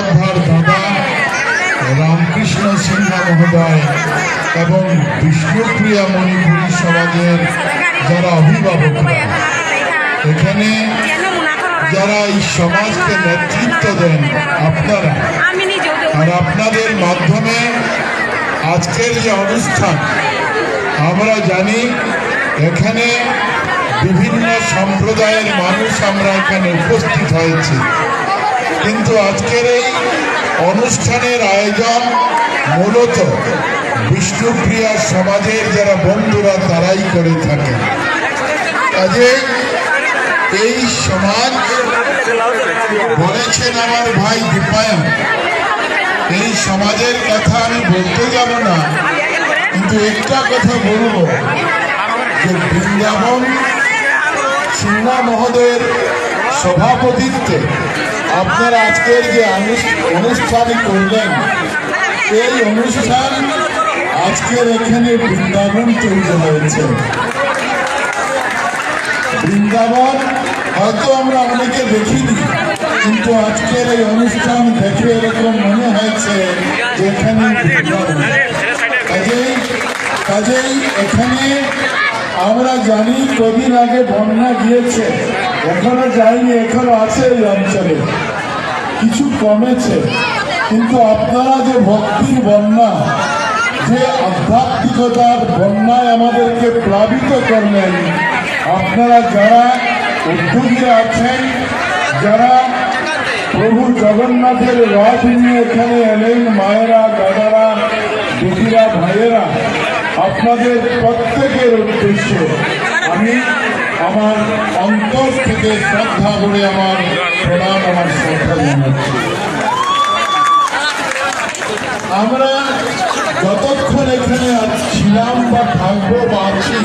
দাদা রামকৃষ্ণ সিনহা মহোদয় এবং বিষ্ণুপ্রিয়া মণিপুরী সমাজের যারা অভিভাবকরা এখানে যারা এই সমাজকে নেতৃত্ব দেন আপনারা, আর আপনাদের মাধ্যমে আজকের যে অনুষ্ঠান আমরা জানি এখানে বিভিন্ন সম্প্রদায়ের মানুষ আমরা এখানে উপস্থিত হয়েছি, কিন্তু আজকের এই অনুষ্ঠানের আয়োজন মূলত বিষ্ণুপ্রিয়া সমাজের যারা বন্ধুরা তারাই করে থাকে। কাজে এই সমাজ বলেছেন আমার ভাই দীপায়ন, এই সমাজের কথা আমি বলতে যাব না, কিন্তু একটা কথা বলবো যে বৃন্দাবন সিনহা মহোদয়ের সভাপতিত্বে আপনারা আজকের যে অনুষ্ঠানই করলেন, এই অনুষ্ঠান আজকের এখানে বৃন্দাবন তৈরি হয়েছে। বৃন্দাবন হয়তো আমরা অনেকে দেখিনি, কিন্তু আজকের এই অনুষ্ঠান দেখে এরকম মনে হয়েছে যে এখানে বৃন্দাবন। কাজেই এখানে আমরা জানি কদিন আগে বন্যা গিয়েছে, এখনো যায়নি, এখনো আছে এই অঞ্চলে, কিছু কমেছে, কিন্তু আপনারা যে ভক্তির বন্যা, যে আধ্যাত্মিকতার বন্যায় আমাদেরকে প্লাবিত করলেন, আপনারা যারা উদ্যোগীরা আছেন, যারা প্রভু জগন্নাথের রথ নিয়ে এখানে এলেন, মায়েরা, দাদারা, দিদিরা, ভাইয়েরা, আপনাদের প্রত্যেকের উদ্দেশ্যে আমি আমার অন্তর থেকে শ্রদ্ধা করে আমার প্রণাম, আমার শ্রদ্ধা জানাচ্ছি। আমরা যতক্ষণ এখানে ছিলাম বা থাকবো বা আছি,